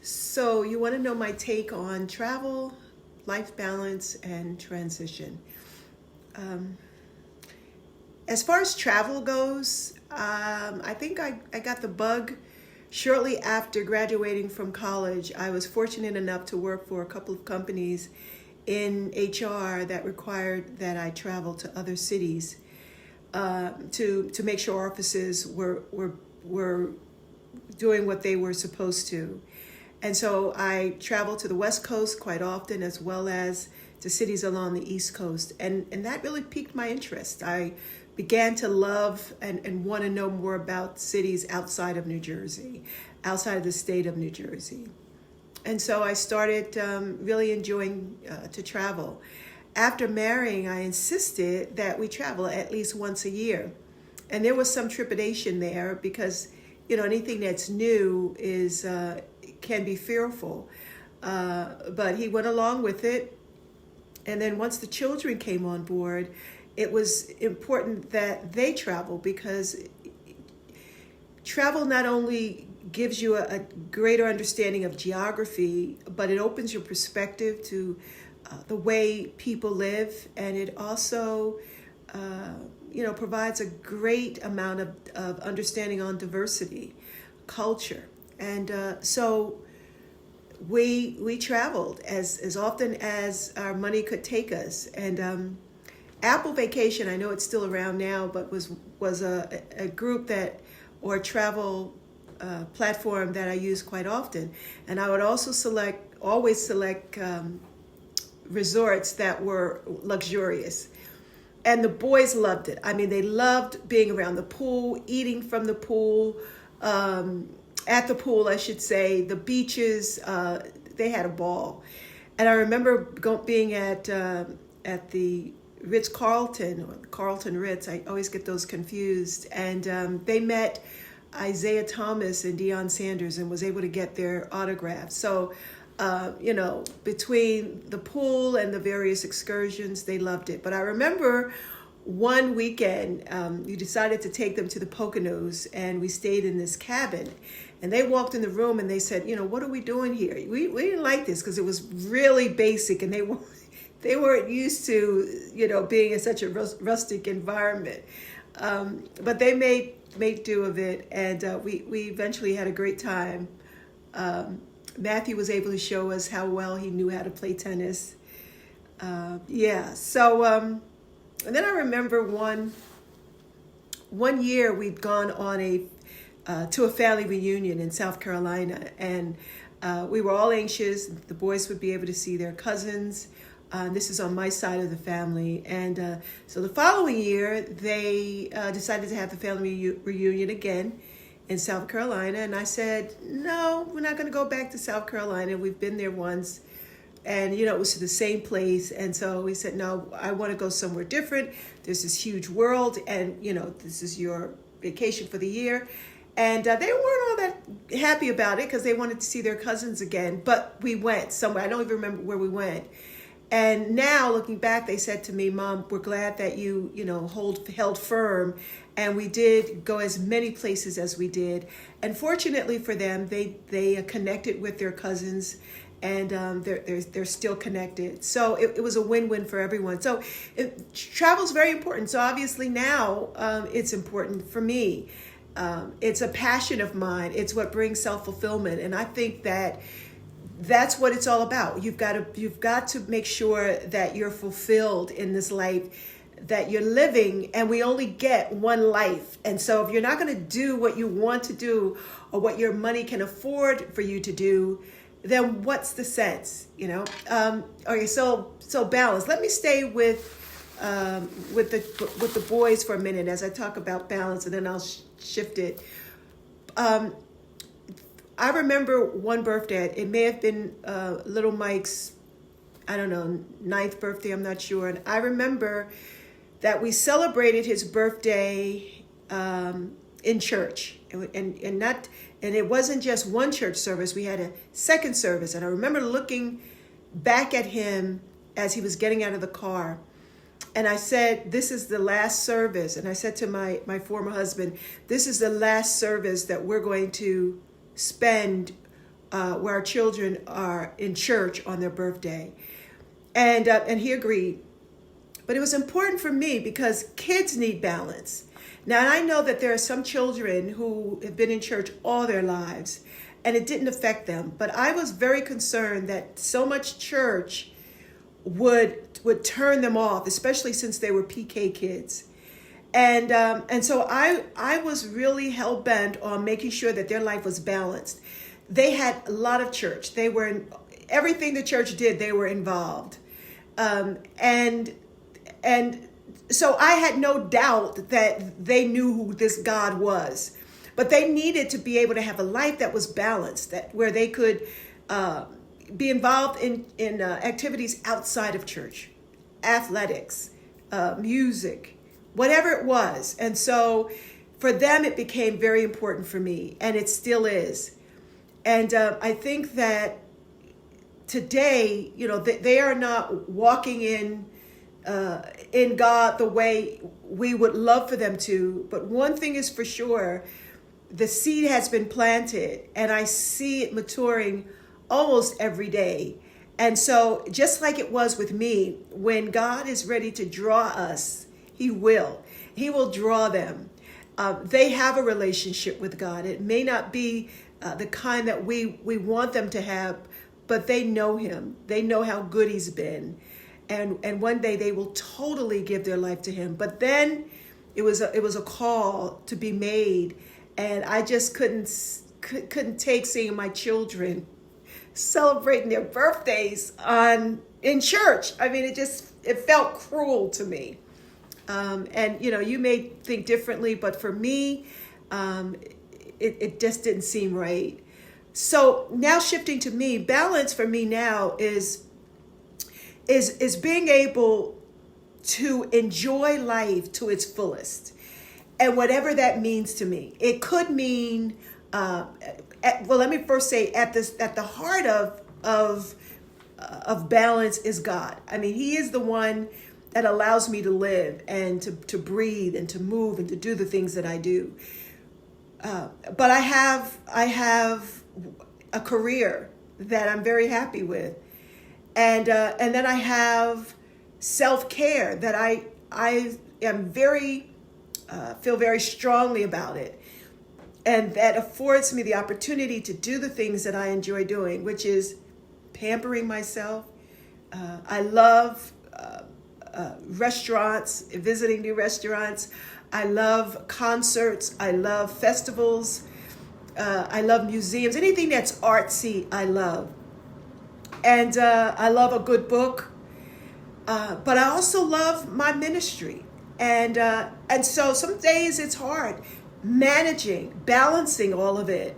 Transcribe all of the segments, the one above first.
So, you want to know my take on travel, life balance, and transition. Um, as far as travel goes, I think I got the bug shortly after graduating from college. I was fortunate enough to work for a couple of companies in HR that required that I travel to other cities to make sure offices were doing what they were supposed to. And so I traveled to the West Coast quite often, as well as to cities along the East Coast. And that really piqued my interest. I began to love and want to know more about cities outside of New Jersey, outside of the state of New Jersey. And so I started really enjoying to travel. After marrying, I insisted that we travel at least once a year. And there was some trepidation there because, anything that's new is can be fearful. But he went along with it. And then once the children came on board, it was important that they travel because travel not only gives you a greater understanding of geography, but it opens your perspective to the way people live, and it also, provides a great amount of understanding on diversity, culture, and so we traveled as often as our money could take us, and Apple Vacation, I know it's still around now, but was a group that or a travel platform that I use quite often, and I would also always select resorts that were luxurious. And the boys loved it. I mean, they loved being around the pool, eating from the pool, at the pool, I should say, the beaches. They had a ball. And I remember being at the Ritz-Carlton, or Carlton Ritz. I always get those confused. And they met Isaiah Thomas and Deion Sanders and was able to get their autographs. So, between the pool and the various excursions, they loved it. But I remember one weekend, you decided to take them to the Poconos, and we stayed in this cabin. And they walked in the room and they said, what are we doing here? We didn't like this because it was really basic, and they weren't used to, being in such a rustic environment. But they made do of it, and we eventually had a great time. Matthew was able to show us how well he knew how to play tennis. So and then I remember one year we'd gone on to a family reunion in South Carolina, and we were all anxious. The boys would be able to see their cousins. This is on my side of the family. And so the following year, they decided to have the family reunion again in South Carolina. And I said, no, we're not going to go back to South Carolina. We've been there once. And, it was the same place. And so we said, no, I want to go somewhere different. There's this huge world. And, this is your vacation for the year. And they weren't all that happy about it because they wanted to see their cousins again. But we went somewhere. I don't even remember where we went. And now, looking back, they said to me, Mom, we're glad that you, held firm. And we did go as many places as we did. And fortunately for them, they connected with their cousins, and they're still connected. So it was a win-win for everyone. So travel is very important. So obviously now it's important for me. It's a passion of mine. It's what brings self-fulfillment. And I think that's what it's all about. You've got to make sure that you're fulfilled in this life that you're living, and we only get one life. And so if you're not going to do what you want to do or what your money can afford for you to do, then what's the sense, Okay, so balance. Let me stay with the boys for a minute as I talk about balance, and then I'll shift it. I remember one birthday. It may have been little Mike's, I don't know, 9th birthday. I'm not sure. And I remember that we celebrated his birthday in church, and it wasn't just one church service. We had a second service, and I remember looking back at him as he was getting out of the car, and I said, "This is the last service." And I said to my former husband, "This is the last service that we're going to spend where our children are in church on their birthday. And he agreed. But it was important for me because kids need balance. Now, I know that there are some children who have been in church all their lives and it didn't affect them. But I was very concerned that so much church would turn them off, especially since they were PK kids. And so I was really hell-bent on making sure that their life was balanced. They had a lot of church. They were in everything the church did, they were involved. And so I had no doubt that they knew who this God was. But they needed to be able to have a life that was balanced, that where they could be involved in activities outside of church, athletics, music, whatever it was. And so for them, it became very important for me, and it still is. And I think that today, they are not walking in God the way we would love for them to. But one thing is for sure, the seed has been planted, and I see it maturing almost every day. And so just like it was with me, when God is ready to draw us, he will draw them. They have a relationship with God. It may not be the kind that we want them to have, but they know him. They know how good he's been. And one day they will totally give their life to him. But then it was a call to be made. And I just couldn't take seeing my children celebrating their birthdays in church. I mean, it felt cruel to me. And you may think differently, but for me, it just didn't seem right. So now shifting to me, balance for me now is being able to enjoy life to its fullest, and whatever that means to me. It could mean, let me first say, at the heart of balance is God. I mean, he is the one that allows me to live and to breathe and to move and to do the things that I do. But I have a career that I'm very happy with, and then I have self-care that I am very feel very strongly about it, and that affords me the opportunity to do the things that I enjoy doing, which is pampering myself. I love restaurants, visiting new restaurants. I love concerts. I love festivals. I love museums. Anything that's artsy, I love. And I love a good book. But I also love my ministry. And so some days it's hard balancing all of it.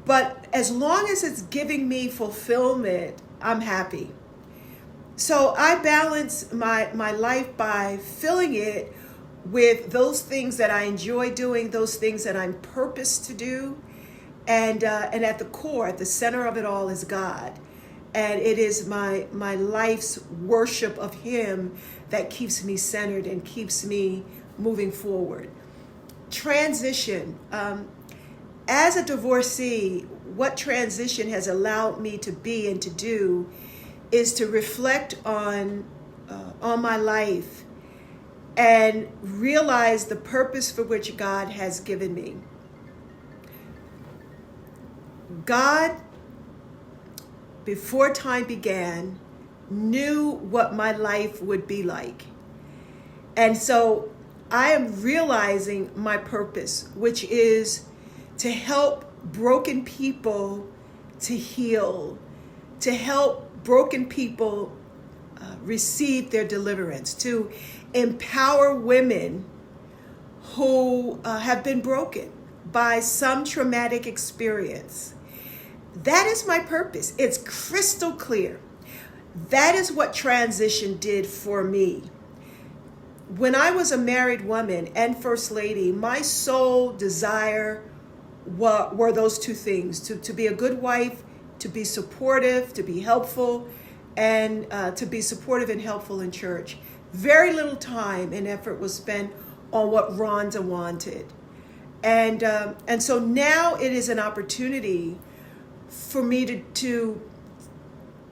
But as long as it's giving me fulfillment, I'm happy. So I balance my life by filling it with those things that I enjoy doing, those things that I'm purposed to do. And at the core, at the center of it all is God. And it is my life's worship of him that keeps me centered and keeps me moving forward. Transition. As a divorcee, what transition has allowed me to be and to do is to reflect on my life and realize the purpose for which God has given me. God, before time began, knew what my life would be like. And so I am realizing my purpose, which is to help broken people to heal, to help broken people receive their deliverance, to empower women who have been broken by some traumatic experience. That is my purpose. It's crystal clear. That is what transition did for me. When I was a married woman and first lady, my sole desire were those two things: to be a good wife, to be supportive, to be helpful, and to be supportive and helpful in church. Very little time and effort was spent on what Rhonda wanted. And so now it is an opportunity for me to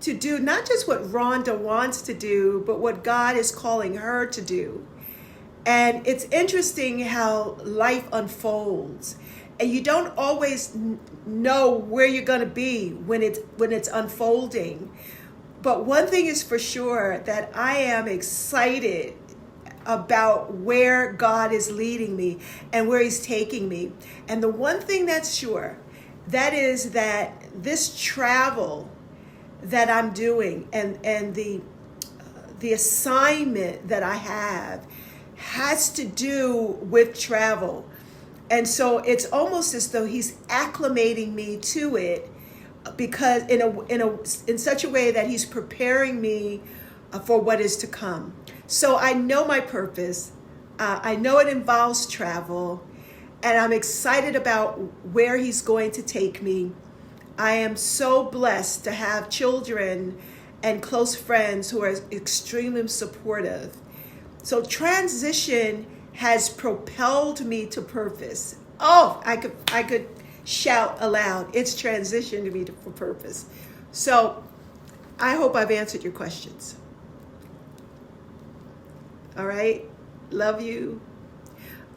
do not just what Rhonda wants to do, but what God is calling her to do. And it's interesting how life unfolds, and you don't always know where you're going to be when it's unfolding. But one thing is for sure, that I am excited about where God is leading me and where he's taking me. And the one thing that's sure, that is that this travel that I'm doing and the assignment that I have has to do with travel. And so it's almost as though he's acclimating me to it, because in such a way that he's preparing me for what is to come. So I know my purpose. I know it involves travel, and I'm excited about where he's going to take me. I am so blessed to have children and close friends who are extremely supportive. So transition has propelled me to purpose. Oh, I could shout aloud. It's transitioned me for purpose. So I hope I've answered your questions. All right. Love you.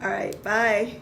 All right. Bye.